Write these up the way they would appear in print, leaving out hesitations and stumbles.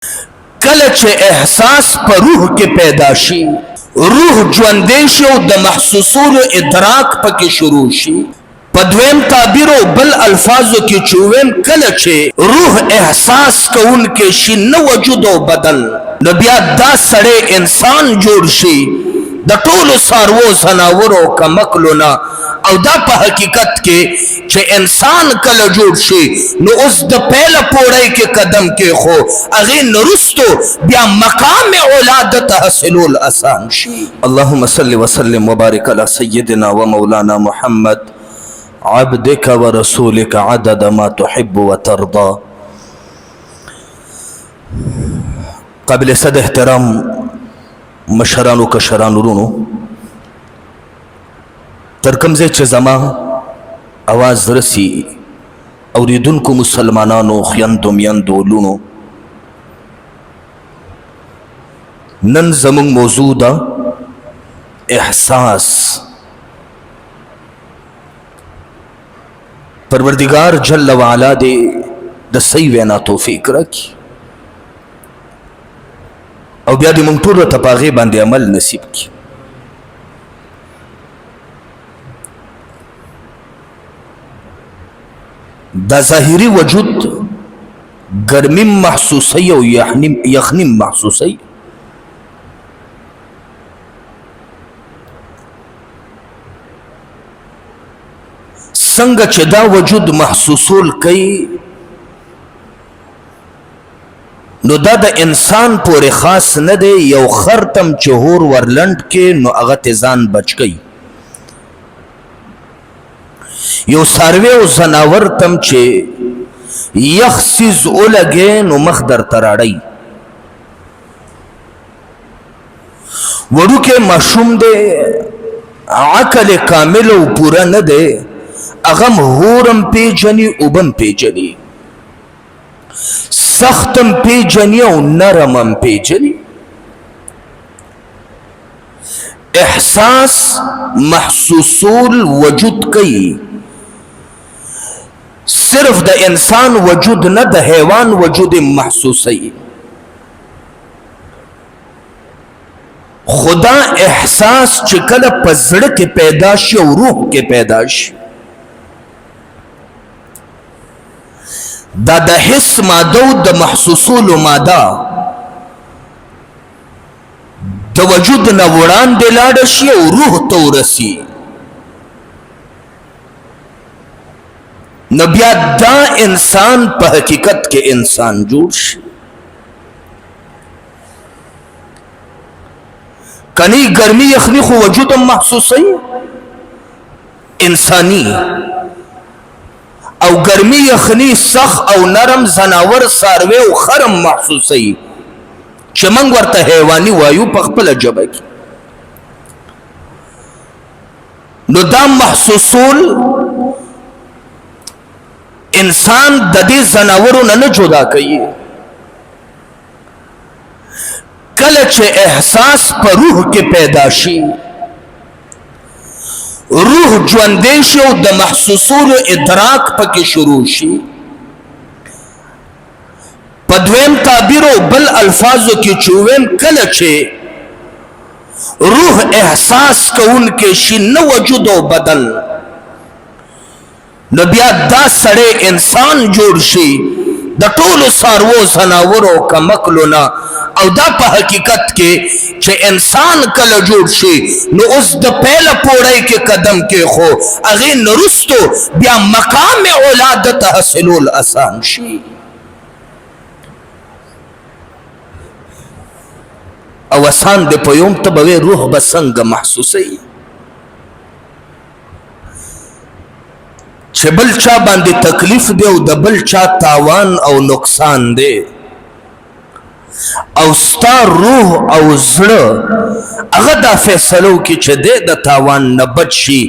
کله چې احساس په روح کې پیدا شي، روح ژوندی شي او د محسوسولو ادراک پکې شروع شي. په دویم تعبیر او بل الفاظو کې چې ویم، کله چې روح احساس کوونکی شي نه وجود او بدن، نو بیا دا سړی انسان جوړ شي د ټولو څاروو ځناورو کمکلو نه. او دا په حقیقت کې چې انسان کله جوړ شي، نو اوس د پیله پوړی کې قدم کې خو هغې نه رستو بیا مقام ولادت حاصلول آسان شي. اللهم صل وسلم وبارک علی سیدنا و مولانا محمد عبدك ورسولك عدد ما تحب وترضى. قبل صد احترام مشرانو کشرانو رونو، تر کوم ځای چې زما اواز رسی اوریدونکو مسلمانانو، خویندو میندو لونو، نن زمونږ موضوع ده احساس. پروردگار جل وعلا دې د صحیح وینا توفیق راکړي او بیا دې موږ ټولو ته په هغې باندې عمل نصیب کړي. دا ظاهري وجود ګرمي محسوسوي او یخني محسوسوي. څنګه چې دا وجود محسوسول کوي، نو دا د انسان پورې خاص نه دی. یو خر تم چې هور ورلنډ کې، نو هغه تې ځان بچ کوي. یو څاروی او ځناور تم چې یخ څیز ولګې، نو مخ درته راړی. وړوکی ماشوم دی، عقل کامل او پوره نه دی، هغه هم هورم پیژني اوبم پیژني، سختم پیژني او نرم هم پیژني. احساس محسوسول وجود کوي، صرف د انسان وجود نه، د حیوان وجود محسوسوي. خدا احساس چې کله په زړه کې پیدا شي او روح کې پیدا شي، دا د حس ماده او د محسوسولو ماده د وجود نه وړاندې لاړه شي او روح ته ورسي، نو بیا دا انسان په حقیقت کې انسان جوړ شي. کنی ګرمي یخني خو وجود هم محسوسوي انسانی، او ګرمي یخني سخت او نرم ځناور څاروی او خرم محسوسوي، چې موږ ورته حیواني وایو په خپله ژبه کې. نو دا محسوسول انسان د دې ځناورو نه جدا کوي. کله چې احساس په روح کې پیدا شي، روح ژوندی شي او د محسوسولو ادراک پکې شروع شي. په دویم تعبیر او بل الفاظو کې چې ویم، کله چې روح احساس کوونکی شي نه وجود او بدن، نو بیا دا سړی انسان جوړ شي د ټولو څاروو ځناورو کمکلو نه. او دا په حقیقت کې چې انسان کله جوړ شي، نو اوس د پیله پوړی کې قدم کې خو هغې نه رستو بیا مقام ولادت حاصلول آسان شي. او آسان دی په یوم ته به روح به څنګه محسوسوي چې بل چا باندې تکلیف دی او د بل چا تاوان او نقصان دی، او ستا روح او زړه هغه دا فیصلو کې چې دی د تاوان نه بچ شي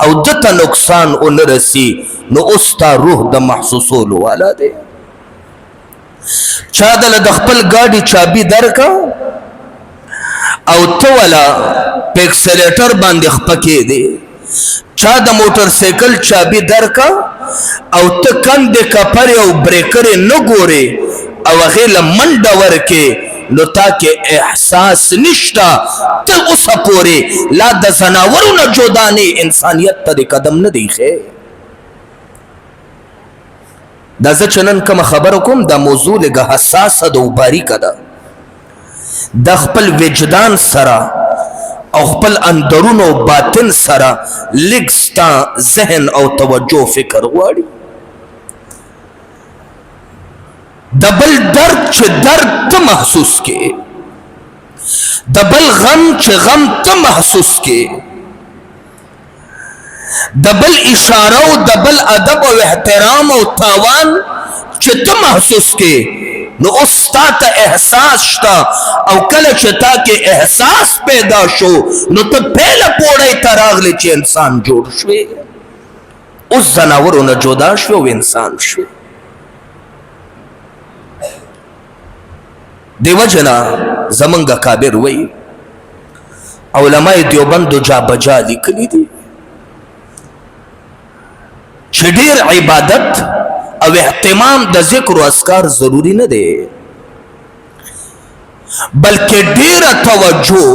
او دته نقصان ونه رسي، نو اوس ستا روح د محسوسولو والا دی. چا دله د خپل ګاډي چابي درکا او ته ولا په اکسلیټر باندې خپکې دی، چا د موټر سایکل چابي درکا او ته کندې کپرې او بریکرې نه ګورې او غیل منډه ورکې نو تاکې احساس نشته تر اوسه پورې لا د ځناورو نه جدانې انسانیت ته د قدم نه دی ښی. دا زه چې نن کومه خبره کوم دا موضوع لږه حساسه ده او باریکه ده. د خپل وجدان سره او خپل اندرون او باطن سره لږ ستا ذهن او توجه فکر غواړي. د بل درد چې درد ته محسوس کې، د بل غم چې غم ته محسوس کې، د بل اشاره او د بل ادب او احترام او تاوان چې ته محسوس کې، نو اوس تا ته احساس شته او کله چې تا کې احساس پیدا شو نو ته پهله پوړۍ ته راغلی چې انسان جوړ شوې، اوس ځناورو نه جدا شوې او انسان شوې. دیو جنا زمنګ کابر وی علماء دیوبند جا بجا لیکلی دي چې ډېر عبادت او اهتمام د ذکر او اذکار ضروری نه دی، بلکې ډېره توجه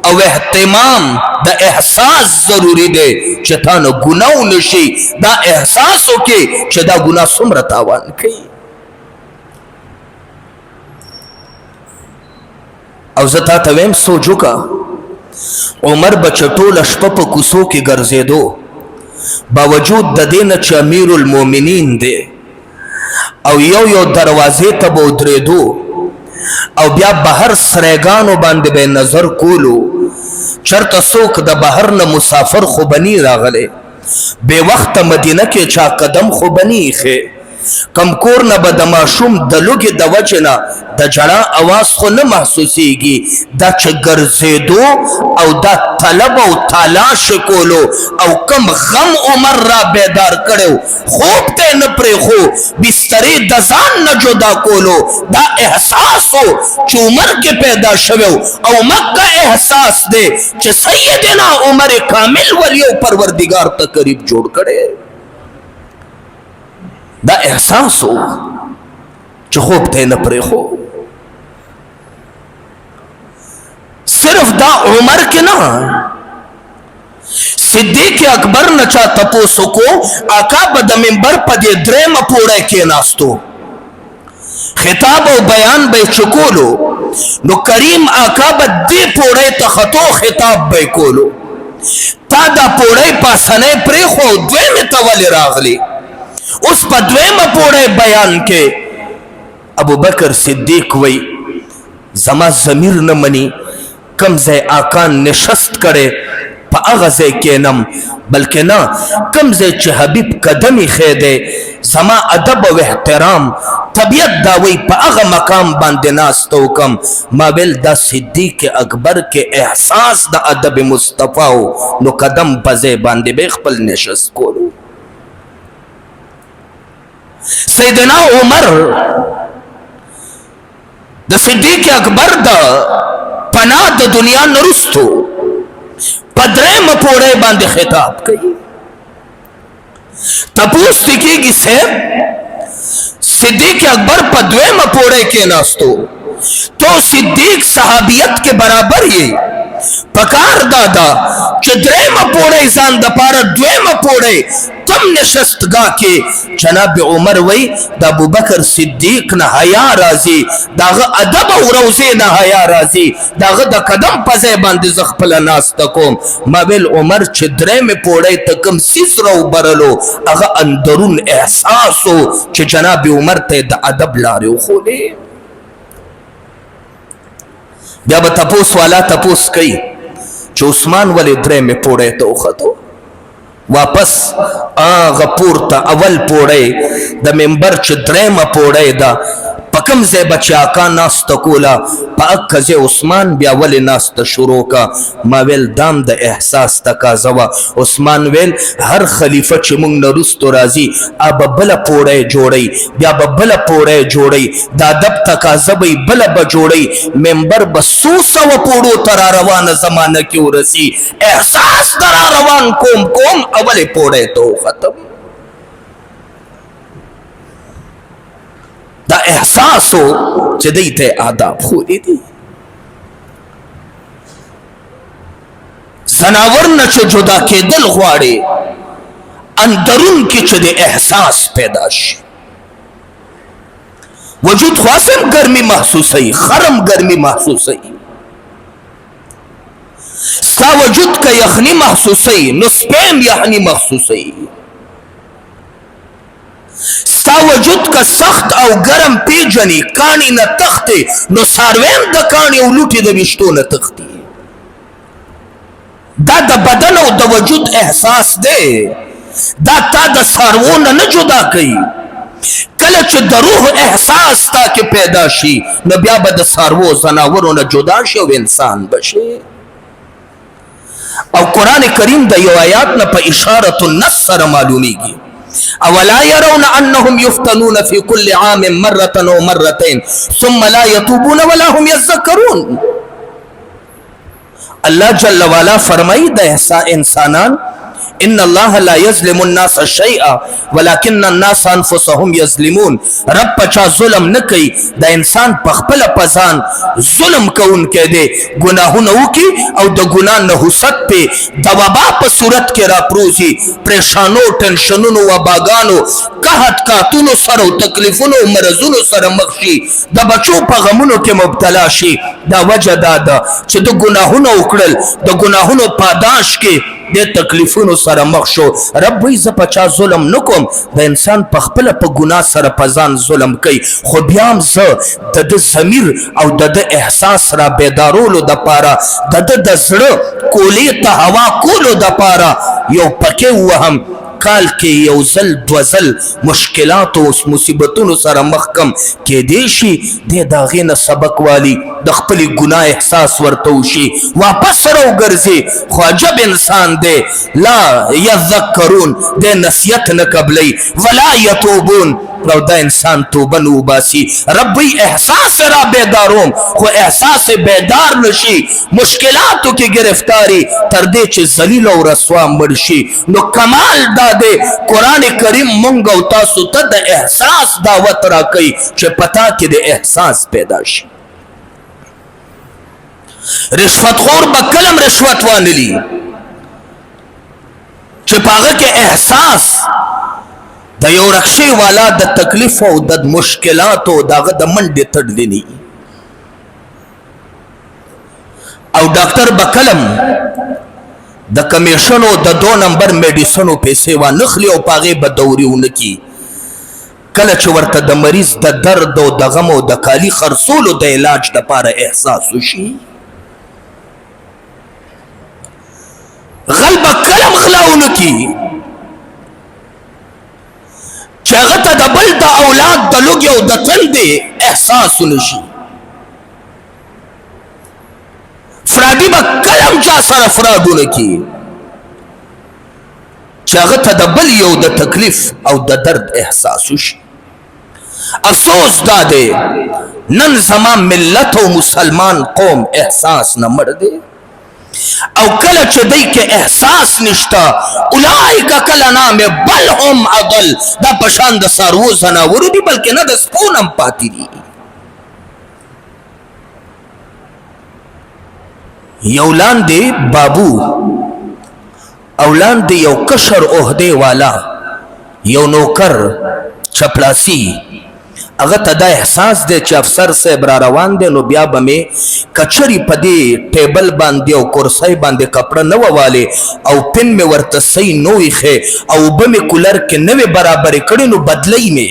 او اهتمام د احساس ضروری دی چې تا نه ګناه ونشي، دا احساس وکړي چې دا ګناه څومره تاوان کوي. او زه تا ته ویم سوچ وکړه عمر به چې ټوله شپه په کوڅو کې ګرځېدو باوجود د دې نه چې امیر المؤمنین دی او یو دروازې ته به ودرېدو او بیا بهر سریګانو باندې به نظر کولو چرته څوک د بهر نه مسافر خو بنی راغلی بې وخته مدینه کې چا قدم خو بنی ایښی کم کور نه به د ماشوم د لوږې د وجې نه د جړا اواز خو نه محسوسیږي، دا چې ګرځېدو او دا طلب او تلاش کولو او کم غم عمر را بیدار کړو خوب ته نه پرېښو بسترې د ځان نه جدا کولو، دا احساس و چې عمر کې پیدا شوی او مکه احساس دی چې سیدنا عمر کامل ولی او پروردگار ته قریب جوړ کړی. دا احساس و چې خوب ته نه پرېښو. صرف دا عمر کې نه صدیق اکبر نه چا تپوس وکړو آقا به د منبر په دې درېیمه پوړۍ کېناستو خطاب او بیان به یې چې کولو نو کریم آقا به دې پوړۍ ته خطو خطاب به یې کولو تا دا پوړۍ پاسنۍ پرېښو دویمې ته ولې راغلی. اوس په دویمه پوړۍ بیان کې ابو بکر صدیق وی زما ضمیر نه مني کم ځای آقا نشست کړی په هغه ځای کېنم، بلکې نه کم ځای چې حبیب قدم ایښی دی زما ادب او احترام طبیعت دا وی په هغه مقام باندې ناسته وکم. ما ویل دا صدیق اکبر کې احساس د ادب مصطفی نو قدم په ځای باندې به خپل نشست کولو. سیدنا عمر د صدیق اکبر د پناه د دنیا نرستو په درېیمه پوړۍ باندې خطاب کوي. تپوس ته کېږي صاحب صدیق اکبر په دویمه پوړۍ کې ناستو تو صدیق صحابیت کے برابر یې پکار دادا چې درېیمه پوړۍ ځان د پاره دویمه پوړۍ تم نشستګاه کې جناب عمر وی د ابوبکر صدیق نه حیا راځي داغه ادب او روزه نه حیا راځي داغه د قدم په ځای باندې ز خپل ناسته کوم. ما ویل عمر چې درېیمه پوړۍ ته کوم سیس راو برلو هغه اندرون احساسو چې جناب عمر ته د ادب لارې وښودې. بیا به تپوس والا تپوس کوي چې عثمان ولې درېیمې پوړۍ ته وختو واپس هغه پورته اول پوړۍ د منبر چې درېیمه پوړۍ ده په کوم ځای به چې آقا ناسته کوله په هغه ځای عثمان بیا ولې ناسته شروع کا. ما ویل دام د احساس تقاضا وه. عثمان ویل هر خلیفه چې موږ نه وروستو راځي به بله پوړۍ جوړوي بیا به بله پوړۍ جوړوي د ادب تقاضا به یې بله به جوړوي منبر به څو سوه پوړو ته را روانه زمانه کې ورسي احساس ته را روان کوم اولې پوړۍ ته وختم. دا احساس ہو چې دوی ته آداب ښودي دي. زناور نه چې جدا کېدل غواړي اندرون کې چې د احساس پیدا شي. وجود خاصم گرمی محسوسی، خرم گرمی محسوسی، ستا وجود کا یخنی محسوسی نو سپیم یخنی محسوسی، ستا وجود کا سخت او گرم پیجنی کانی نه تختی نو سارویم د کانی او لوټي د وشتو نه تختی. دا د بدن او د وجود احساس دی، دا تا د سارو نه جدا کوي. کله چې د روح احساس تا کې پیدا شي نو بیا به د سارو زناورو نه جدا شي او انسان بشي. او قرآن کریم د یو آیات نه په اشارة النص سره معلومیږي. اولا يرون انهم يفتنون في كل عام مرة او مرتين ثم لا يتوبون ولا هم يذكرون. اللہ جل وعلا فرمائی دا انسانان ان اللہ لا یظلم الناس شیئا ولکن الناس انفسهم یظلمون. رب پچا ظلم نکی، دا انسان پخپل پزان ظلم کون کے دے، گناہونو کی او دا گناہ نحوست پہ دا وبا پا صورت کے را پروزی، پریشانو ٹنشنونو وباگانو قحط کاتونو سرو تکلیفونو مرزونو سر مخشی، دا بچو پا غمونو کے مبتلا شی. دا وجہ دادا چھ دا گناہونو اکڑل، دا گناہونو پاداش کے دے تکلیفونو سره مخ شو. رب وی ز پچا ظلم نکوم، د انسان پخپل په گناه سره پزان ظلم کوي، خو بیام ز د ضمیر او د احساس را بیدارولو د پاره د زړه کولی ته هوا کولو د پاره یو پکې وهم کال کې یو ځل دو ځل مشکلات او مصیبتونو سره مخ کم کې دی شي، د داغې نه سبق والی د خپل ګناه احساس ورته وشي، واپس راوګرځي. خو عجب انسان دی، لا یذکرون، د نصیحت نه قبلی، ولا یتوبون، او دا انسان توبه نه وباسي. رب وی احساس را بیداروم، خو احساس بیدار نشي، مشکلاتو کې گرفتاری تر دې چې ذلیل او رسوا مړ شي. نو کمال دا دی قرآن کریم مونږ او تاسو ته د احساس دعوت راکوي چې پتا کې د احساس پیدا شي. رشوت خور به کلم رشوت وانلی چې پاغه کې احساس د یو رخصی والا د تکلیف او د مشکلات او دغه د منډې تړلنی. او ډاکټر بکلم د کمیشنو د 2 نمبر میډیسنو پیسې و نخلی او پاغه به دوریونه کی. کله چې ورته د مریض د درد او د غم او د کالی خرصولو د علاج د پاره احساس وشي، غلبه کلم خلاونه کی چې هغه ته د بل د اولاد د لوږې او د تندې احساس ونشي. فرادي به کلم چا سره فرادونه کی چې هغه ته د بل یو د تکلیف او د درد احساس وشي. افسوس دا دی نن زما ملت او مسلمان قوم احساس نه مړ دی، او کله چې دی کې احساس نشتا اولئک کالانعام بل هم اضل، دا پشان د څاروو زناورو دي بلکې نه د سپو نه هم پاتې دي. یو لاندې بابو او لاندې یو کشر عہدې والا یو نوکر چپلاسی، هغه ته دا احساس دی چې افسر صاحب را روان دی نو بیا به مې کچري په دې ټیبل باندې او کرسۍ باندې کپړه نه ووالی او پن مې ورته صحیح نه ویښې او اوبه مې کولر کې نه وې برابرې کړې نو بدلی مې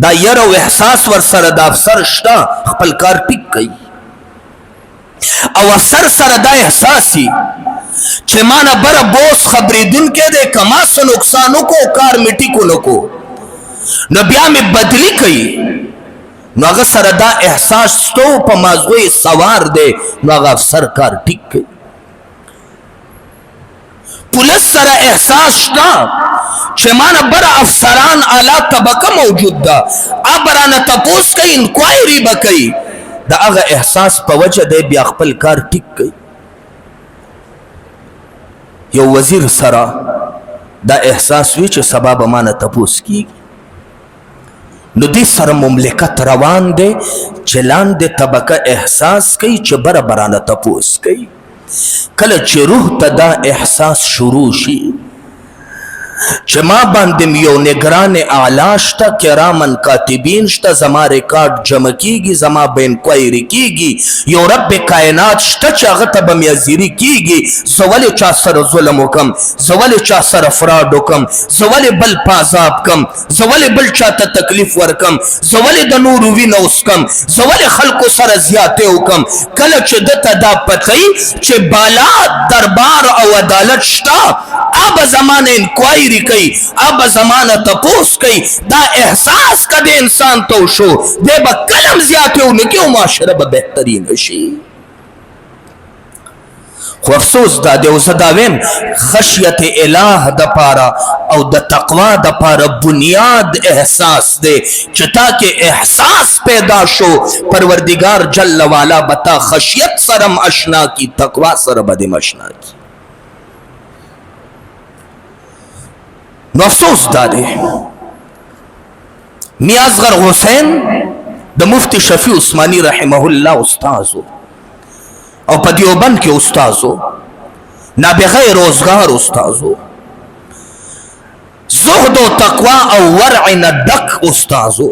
دا یر او احساس ورسره د افسر شته خپل کار ټیک کوي. او افسر سره دا احساسي چې ما نه بره بوس خبرېدونکی دی که ما څه نقصان وکړو کار مې ټیکو نه کو نو بیا مې بدلی کوي، نو هغه سره دا احساس شته په مازغوی سوار دی نو هغه افسر کار ټیک کوي. پولیس سره احساس شته چې ما نه بره افسران اعلی طبقه موجود ده، هغه به رانه تپوس کوي، انکوایري به کوي، د هغه احساس په وجه دی بیا خپل کار ټیک کوي. یو وزیر سره دا احساس وی چې سبا به ما نه تپوس کیږي، نو دې سره مملکت روان دی چې لاندې طبقه احساس کوي چې بره برانه تپوس کوي. کله چې روح ته دا احساس شروع شي چې ما باندې یو نگران اعلی شته، کرامن کاتبین شته، زما ریکارډ جمع کیږي، زما به انکوایري کیږي، یو رب کائنات شته چې هغه ته به میازیري کیږي. زه ولې چا سره ظلم وکم؟ زه ولې چا سره فراډ وکم؟ زه ولې بل په عذاب کم؟ زه ولې بل چاته تکلیف ورکم؟ زه ولې د نورو وینه وسکم؟ زه ولې خلکو سره زیاتې وکم؟ کله چې دته دا پته وي چې بالا دربار او عدالت شته، اب زمانه انکوایری کوي، اب زمانه تپوس کوي، دا احساس کده انسان تو شو دی به کلم زیاتیو نکی و معاشره به بهترین شي. خو افسوس دا دی او زه دا ویم خشیت الہ د پاره او د تقوا د پاره بنیاد احساس دی چې تاکہ احساس پیدا شو پروردگار جل والا بتا خشیت سرم اشنا کی، تقوا سره بدم اشنا کی. نو افسوس دا دی میاں اصغر حسین د مفتی شفیع عثمانی رحمه الله استازو او په دیوبند کې استازو، نابغه روزگار استازو، زهد و تقوا او ورع ندک استازو،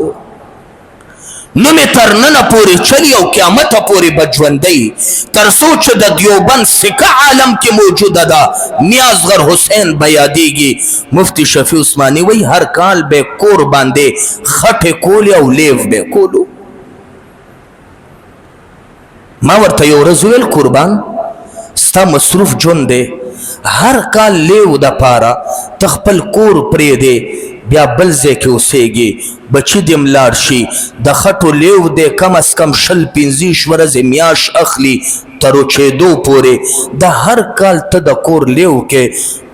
نومې تر ننه پورې چلی او قیامت پورې به ژوندی تر څو چې د دیوبند سکه عالم کې موجوده ده. میاں اصغر حسین به یادیږي، مفتی شفیع عثمانی وی هر کال به کور باندې خټې کولې او لیو به کولو. ما ورته یو ورځ ویل قربان ستا مصروف ژوند دی، هر کال لیو د پاره ته خپل کور پرېږدې بیا بل ځای کې اوسېږي، بچي دې ملاړ شي، د خټو لیو دی کم از کم 25 ورځې میاشت اخلي تر وچېدو پورې، د هر کال ته د کور لیو کې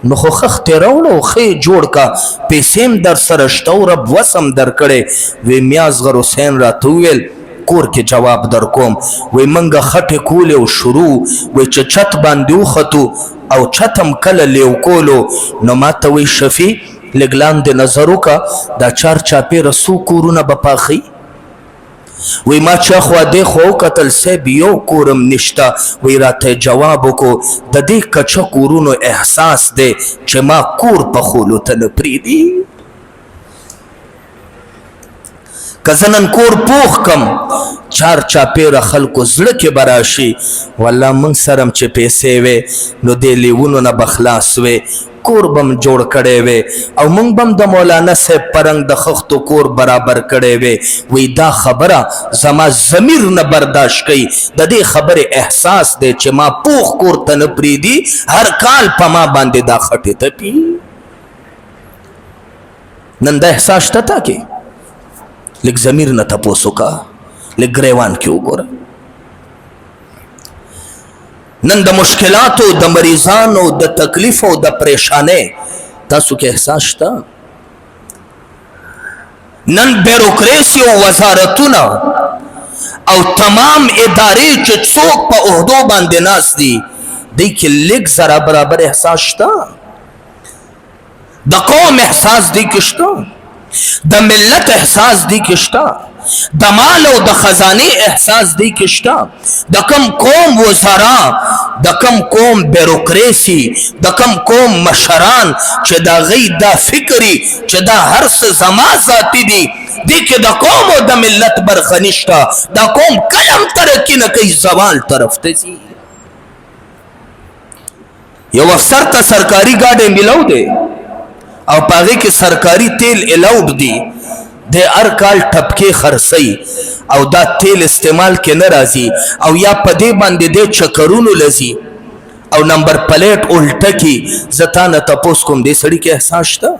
نو خو خښتې راوړه او ښې جوړ کا، پیسې هم در سره شته او رب وسم درکړی. وی میاں اصغر حسین راته وویل کور کې جواب در کوم، وی منګه خټې کولې او شروع وی چې چت باندې وختو او چتم کله لیو کولو. نو ما ته وی شفیع لږ لاندې نظر وکړه دا چار چاپېره څو کورونه به پاخي؟ وی ما چې اخوا دېخوا وکتل صاحب یو کورم نشته. وی راته جواب وکړو د دې کچه کورونو احساس دی چې ما کور پخولو ته نه پرېږدي. که زه نن کور پوخ کم چار چاپېره خلکو زړه کې به راشي والله موږ سره هم چې پیسې وې نو دې لیونو نه به خلاص وې، کور به م جوړ کړی وې او موږ به م د مولانا صاحب پرنګ د خښتو کور برابر کړی وې. وی دا خبره زما ضمیر نه برداشت کوي، د دې خبرې احساس دی چې ما پوخ کور ته نه پرېږدي، هر کال په ما باندې دا خټې تپي. نن دا احساس شته تا کې؟ لږ ضمیر نه تپوس وکړه، لږ ګریوان کې وګوره. نن د مشکلاتو د مریضانو د تکلیف او د پریشانۍ تاسو کې احساس شته؟ نن بیروکریسی او وزارتونه او تمام ادارې چې څوک په عهدو باندې ناست دي دی کې لږ ذره برابر احساس شته؟ د قوم احساس دی کې شته؟ د ملت احساس دی کې شته؟ د مال او د خزانه احساس دی کې شته؟ د کم قوم وزرا، د کم قوم بیروکریسی، د کم قوم مشران چې دا غي دا فکری چې دا هر څه زما ذاتی دي دی کې د قوم او د ملت برخه نشته. دا قوم کلم ترقی نه کوي، زوال طرف ته ځي. یو افسر ته سرکاري ګاډی ملو دی او پاغي کې سرکاري تیل الاوډ دی، د هر کال ټپکې خرڅي او دا تیل استعمال کې نه راځي او یا په دې باندې د چکرونو لذي او نمبر پلیټ الټه کی. زتا نه تپوس کوم دې سړی کې احساس شته؟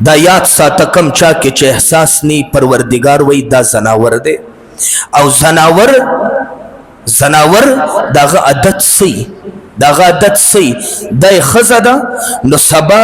دا یاد ساته کم چا کې چې احساس نی پروردگار وای دا زناور دی او زناور داغه عادت سي، داغه عادت سي دای خزه ده نو سبا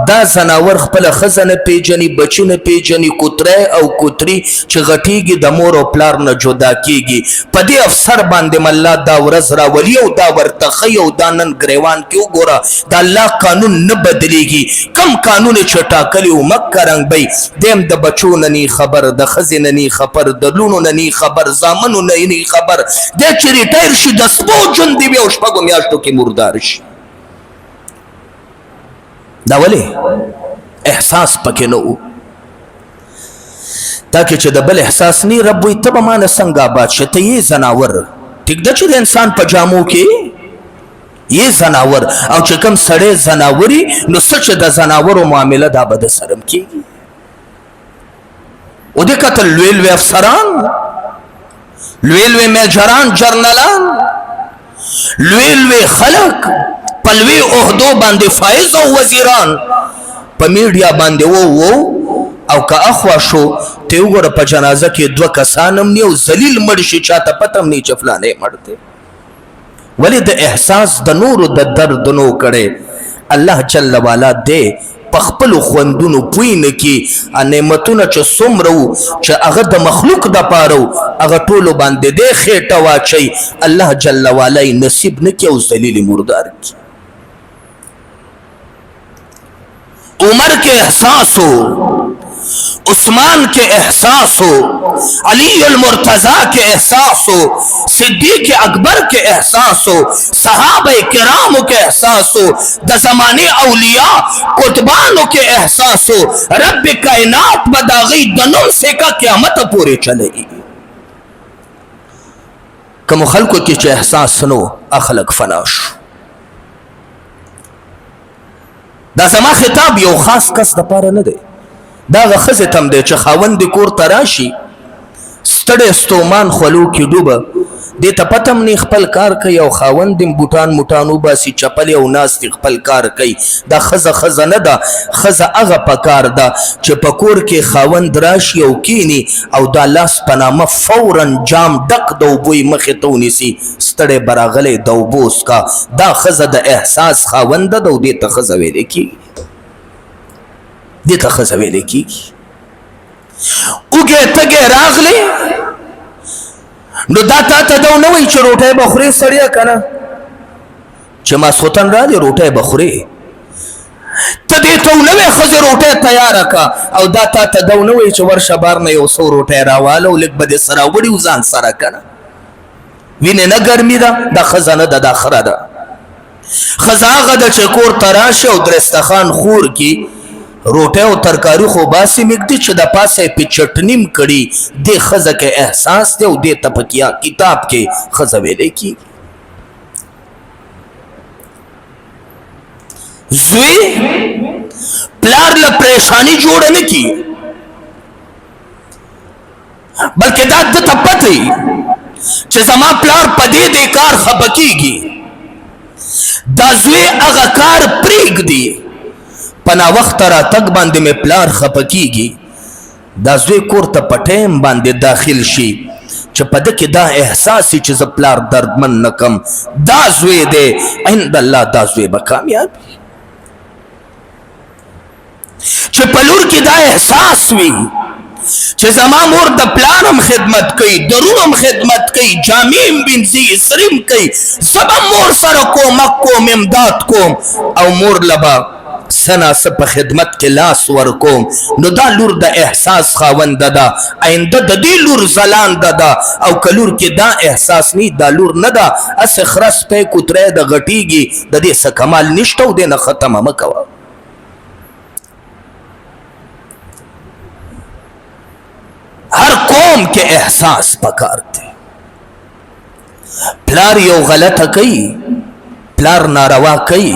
دا زناور خپل خزه نه پیژني، بچی نه پیژني، کوته کوتره او کوتري چې غټيږي د مور او پلار نه جدا کیږي. په دې افسر باندې مله دا ورځ راولي او دا ورته خي او دا نن ګریوان کې وګوره د الله قانون نه بدلېږي. کم قانون چې ټاکلی و مکه رنګ بی دیم د بچو نه نی خبر د ښځې نه نی خبر د لونو نه نی خبر زامنو نه نی خبر دی چې ریټایر شي د سپو ژوند دی وي او شپږو میاشتو کې مردار شي. دا ولې احساس پکې نه و تاکہ چې د بل احساس نی رب وی ته به مانه څنګه آباد شه ته یې زناور ټیک ده چې د انسان په جامو کې یې زناور او چې کوم سړی زناوري نو څه چې د زناورو معامله دا به د سرم کېږي. او دې کتل لوی لوی افسران لوی لوی میجران جرنلان لوی لوی خلق په لوی عهدو باندې فایز او وزیران په میډیا باندې وو او که اخوا شو ته وګوره په جنازه کې دوه کسان هم نی او ذلیل مړ شي چاته پته هم نه چې فلانی مړ دی. ولې د احساس د نورو د درد نو کړي الله جل والا دې په خپلو خوندونو پوی نه کړي نعمتونه چې څومره وو چې هغه د مخلوق دپاره وو هغه ټولو باندې دې خېټه واچوي الله جل والا یې نصیب نه کړي او ذلیل مردار کړي. عمر کے احساس ہو عثمان کے احساس ہو علی المرتضی کے احساس ہو صدیق اکبر کے احساس ہو صحابہ کرام کے احساس ہو د زمانے اولیاء قطبانوں کے احساس ہو رب کائنات بداغی دنوں سے کا قیامت پورے چلے گی. کم خلقوں کی چه احساس سنو اخلق فناش. دا زما خطاب یو خاص کس د پاره نه دی دا هغه ښځې ته هم دی چې خاوند دې کور ته راشي ستړی ستومان خولو کې ډوبه دې ته پته هم نه خپل کار کوي او خاوند دې بوټان موټان وباسي چپلې او ناستې خپل کار کوي. دا ښځه نه ده ښځه هغه پکار ده چې په کور کې خاوند راشي او کینی او دا لاس په نامه فورا جام ډک د اوبو یې مخې ته ونیسي ستړی به راغلی د اوبو څښه. دا ښځه د احساس خاونده ده او دې ته ښځه ویلی کېږي دې ته ښځه ویلی کېږي. اوږې تږې راغلې نو دا تا ته دا نه وایي چې روټۍ به خورې سړیه که نه چې ماسخوتن راغلې روټۍ به خورې ته دې ته ونه وایې ښځې روټۍ تیاره که او دا تا ته دا ونه وایي چې ورشه بار نه یو څو روټۍ راواله او لږ به دې څه راوړي و ځان سره که نه وینې نه ګرمي ده دا ښځه نه ده دا خره ده. ښځه هغه ده چې کور ته راشي او درستخان خور کې روټۍ او ترکاري خو باسي مږدي چې د پاسه یې پې چټنیم کړي دې ښځه کې احساس دی او دې ته په کتاب کې ښځه ویلی کېږي. زوی پلار له پریشاني جوړه نه کړي بلکې دا ده ته پته وي چې زما پلار په دې کار خفه کېږي دا زوی هغه کار پرېږدي په ناوخته راتګ باندې مې پلار خفه کېږي دا زوی کور ته په ټایم باندې داخل شي چې په ده کې دا احساس چې زه پلار دردمن نه کم دا زوی دی عند الله دا زوی به کامیاب چې په لور کې دا احساس وي چې زما مور د پلار هم خدمت کوي درون هم خدمت کوي جامې هم وینځي سرې هم کوي زه به مور سره کومک کوم امداد کوم او مور له به سناسه په خدمت کې لاس ورکوم نو دا لور د احساس خاونده ده آینده د دې لور ځلانده ده او که لور کې دا احساس نی دا لور نه ده هسې خره سپی کوتری د غټیږي د دې څه کمال نشته او دې نه ختمه مه کوه. هر قوم کې احساس پکار دی. پلار یو غلطه کوي پلار ناروا کوي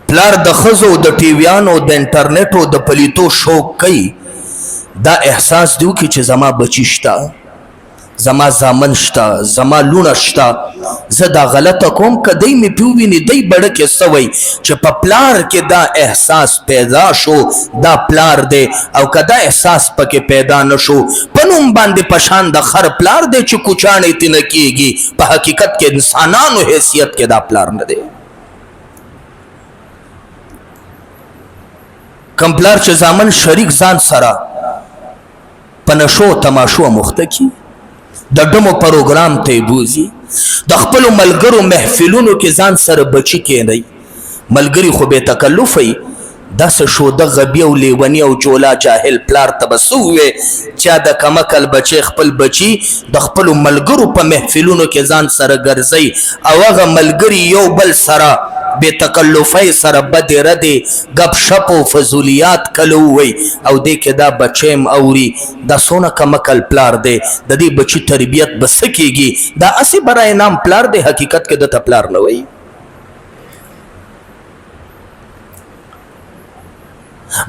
پلار د ښځو د ټیویانو د انټرنیټو د پلیتو شوق کوي دا احساس دی وکړي چې زما بچي شته زما زامن شته زما لونه شته زه دا غلطه کوم که دی مې پې وویني دی بړه کې څه وایي چې په پلار کې دا احساس پیدا شو دا پلار دی او که دا احساس پکې پیدا نه شو په نوم باندې په شان د خر پلار دی چې کوچاڼې تې نه کېږي په حقیقت کې انسانانو حیثیت کې دا پلار نه دی. کم پلار چې زامن شریک ځان سره پنشو تماشو مخته کی د ډمو پروګرام ته بوزي د خپل ملګرو محفلونو کې ځان سره بچی کېنی ملګری خو به تکلفي داس شو د غبی او لیونی او جولا جاهل پلار تبسوه چا د کمکل بچی خپل بچی د خپل ملګرو په محفلونو کې ځان سره ګرځي او هغه ملګری یو بل سره بے تکلفی سره بد ردی گپ شپ و فضولیات کلووی او دې کې دا بچیم اوري دا سونه کمکل پلار دی د دې بچی تربیت بس کیږي دا اسی برای نام پلار دی حقیقت کې د پلار نه وي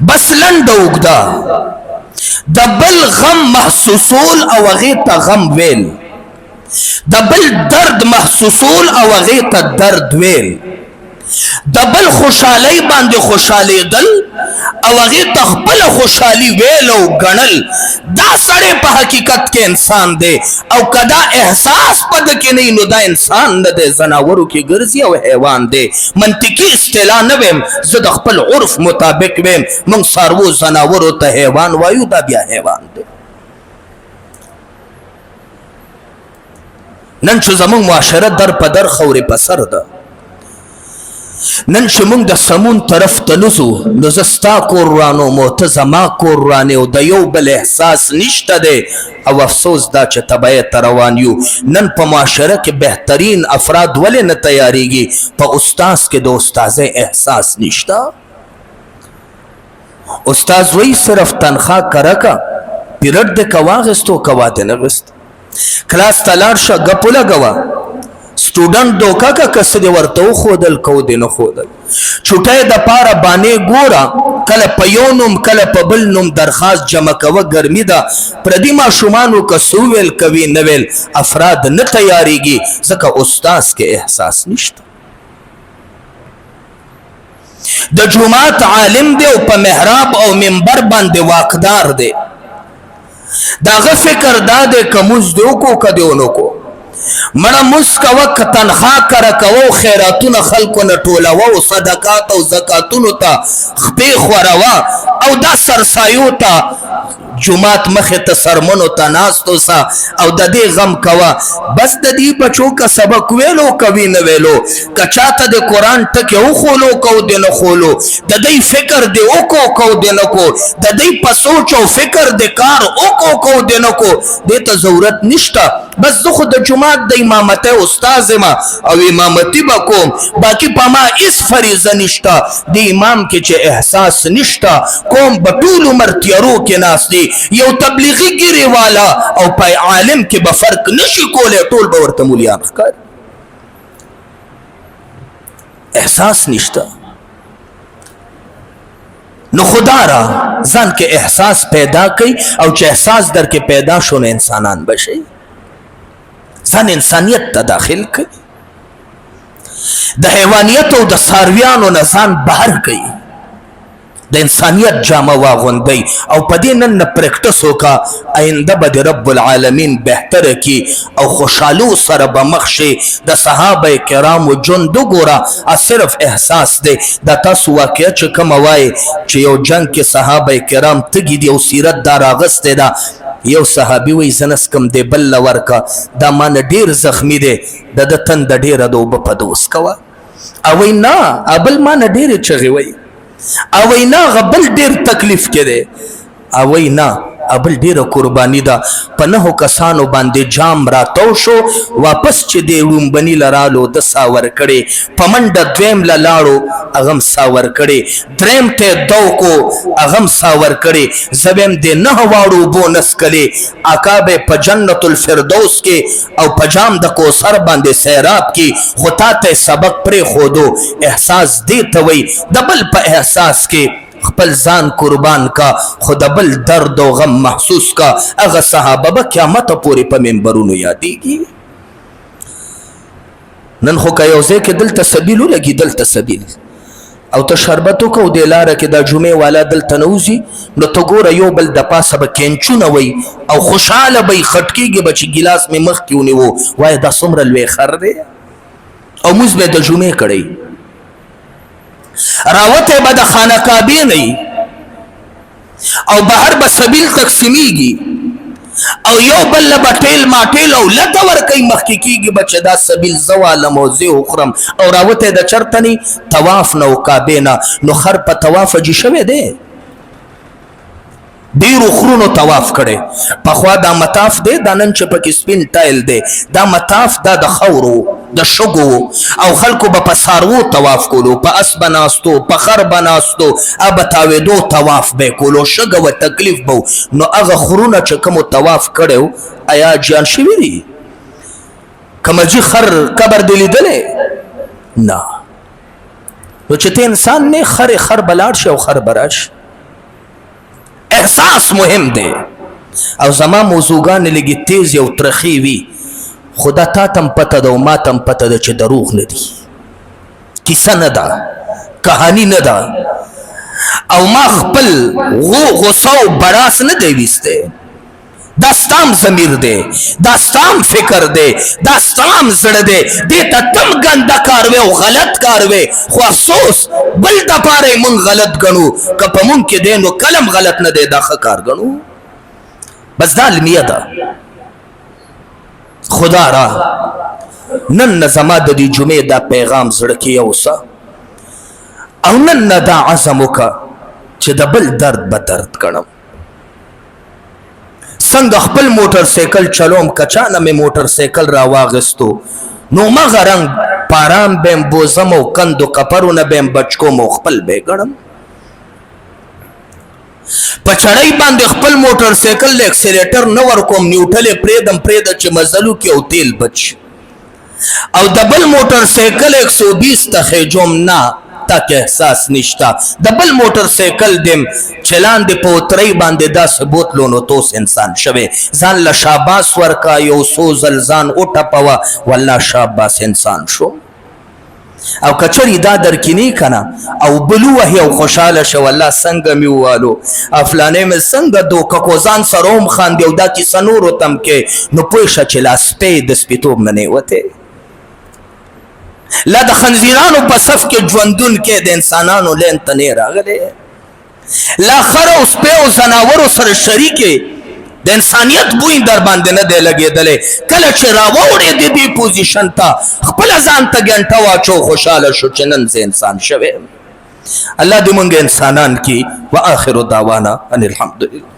بس لنډ اوږده د بل غم محسوسول او هغې ته غم ویل د بل درد محسوسول او هغې ته درد ویل د بل خوشحالی باندې خوشحالیدل او هغې ته خپله خوشحالي ویل او ګڼل دا سړی په حقیقت کې انسان دی او که دا احساس په ده کې نه نو دا انسان نه دی ځناورو کې ګرځي او حیوان دی منطقي اصطلاح نه ویم زه د خپل عرف مطابق ویم موږ څاروو ځناورو ته حیوان وایو دا بیا حیوان دی نن چې زموږ معاشره در په در خورې په سر ده نن چې موږ د سمون طرف ته نزو نو زه ستا کور رانوم او ته زما کور رانې او د یو بل احساس نشته دی او افسوس دا چې تبعیې ته روان یو نن په معاشره کې بهترین افراد ولې نه تیاریږي په استاذ کې د استاذۍ احساس نشته استاذ وی صرف تنخوا کرکا پیرډ د که واغستو که واده نه غست کلاس ته لاړ شه ګپ ولګوه سټوډنټ دوکا کا کس دی ورته وښودل کو دی نه ښودل چوټۍ د پاره باندې ګوره کله په یو نوم کله په بل نوم درخواست جمع کوه ګرمي ده پردي ماشومانو که څه وویل کوي نه ویل افراد نه تیاریږي ځکه استاذ کې احساس نشته د جومات عالم دی او په محراب او منبر باندې واقدار دی د هغه فکر دا دی که مونځ دې وکړو که دې ونه کړو مړه مونځ کوه که تنخوا کره کوه خیراتونه خلکو نه ټولوه او صدقات او زکاتونو ته خپې خوروه او دا سرسایو ته جماعت مخې ته سرمنو ته ناست اوسه او د دې غم کوه بس د دې بچو که سبق ویلو کوي نه ویلو که چاته د قرآن ټکې وښولو کو دې نه ښولو د دوی فکر دې وکړو کو دې نه کو د دوی په سوچ او فکر د کار وکړو کو دې نه کو دې ته ضرورت نشته بس زه خو د جماعت د امامتۍ استاذ یم او امامتي به کوم باقي په ما هېڅ فریضه نشته د امام کې چې احساس نشته کوم به ټول عمر تیارو کې ناست دی یو تبلیغي ګیرې والا او په عالم کې به فرق نشي کولی ټول به ورته مولیان ښکاري احساس نشته نو خدا را ځان کې احساس پیدا کوي او چې احساس در کې پیدا شو نو انسانان بشي ځان انسانیت ته داخل کوي د حیوانیت او د څارویانو نه ځان بهر کوي د انسانیت جامه واغوندئ او په دې نن نه پریکټس وکړه آینده به د رب العالمین بهتره کړي او خوشحالو سره به مخ شي د صحابه کرامو ژوند وګوره صرف احساس دی دا تاسو واقعه چې کومه وایي چې یو جنګ کې صحابه کرام تږي دي او سیرت دا راغستې ده یو صحابي وایي زه نسکم دی بل له ورکه دا مانه ډېر زخمي دی د ده تنده ډېره ده اوبه په دوس کوه او وایي نه ابل مانه ډېرې چغې وایي او وینا غبل ډیر تکلیف کې دی او وینا ابل ډیره قربانی ده په نهو کسانو باندې جام راتاو شو واپس چې دی لومبني لرالو د ساور کړي په منډه دویم لاړو اغم ساور کړي دریم ته دو کو اغم ساور کړي زبیم دی نه واړو بونس کړي آقا به په جنت الفردوس کې او په جام د کوثر باندې سیراب کې خطا ته سبق پرې خودو احساس دی ته وي د بل په احساس کې خپل ځان قربان کا خود بل درد او غم محسوس کا هغه صحابه به قیامت پورې په منبرونو یادېږي نن خو که یو ځای کې دلته سبیل ولګي دلته سبیل او ته شربت وکړو دې لاره کې دا جمعې والا دلته نه وځي نو ته ګوره یو بل د پاسه به کینچونه وی او خوشحاله به یې خټ کېږي به چې ګیلاس مې مخکې ونیو وایه دا څومره لوی خر دی او مونځ به د جمعې کړی راوته به د خانه کعبې نه او بهر به سبیل تقسیمیږي او یو بل بټیل ماټیل او لته ورکوي مخکې کېږي به چې دا سبیل زه والم او زه وخورم او راوتی د چرته نی طواف نه او کعبې نه نو خر په طواف اجي شوی دی ډیرو خرونو طواف کړي پخوا دا مطاف دی دا نن چې پکې سپین ټایل دی دا مطاف دا د خورو د شګو او خلکو به په څاروو طواف کولو په اس به ناستو په خر به ناستو به تاوېدو طواف به یې کولو شګه و تکلیف به نو هغه خرونه چې کومو طواف کړی ایا جان شوي دي که مجي خر قبر دی لیدلی نه نو چې ته انسان نه خر به لاړ شي او خر به راشي احساس مهم دی او زما موضوعګانې لږې تیز او ترخې وي خو دا تا ته هم پته ده او ما ته هم پته ده چې دروغ نه دي کیسه نه ده کهاني نه ده او ما خپل غصه او بړاس نه دی ویستی دا ستام ضمیر دی دا ستام فکر دی دا ستام زړه دی دې ته تم ګنده کار وی او غلط کار وی خو افسوس بل دپاره یې مونږ غلط ګڼو که په مونږ کې دی نو کلم غلط نه دی دا ښه کار ګڼو بس دا المیه ده خدا را نن نه زما د دې جمعې دا پیغام زړه کې یوسه او نن نه دا عزم وکړه چې د بل درد به درد کړم څنګه خپل موټر سایکل چلوم کچانه مې موټر سایکل را واغستو نو مغه رنګ پارام بیم بوزم او کندو کپرونه بیم بچکوم او خپل به ګڼم په چړۍ باندې خپل موټر سایکل له اکسیلیټر نه ورکوم نیوټل یې پرېږدم چې مزلو کې او تیل بچ او د بل موټر سایکل 120 ته خېجوم نه تک احساس نشتا د بل موټر سایکل دیم چلان دی په اترۍ باندې داسې بوتلو نو توس انسان شوی ځان له شاباس ورکا یو څو ځل ځان وټپوه والله شاباس انسان شو او کچری دا درکینی کنه او بلو وهي او خوشاله شو والله څنګه می والو افلانې مې څنګه دوکه کو ځان سروم خان دی او دا کیسه نورو تم کې نو پوه شه چې لا سپې د سپیتوب نه نیوته لا د خنزیرانو په صف کې ژوندون کې د انسانانو لین ته نه راغلی لا خر او سپی او زناورو سره شریکې د انسانیت بوی در باندې نه دی لګېدلی کله چې راووړې د دې پوزیشن ته خپله ځان ته ګنټه واچو خوشحاله شو چې نن زه انسان شوی الله دې مونږ انسانان کي واخر دعوانا ان الحمدلله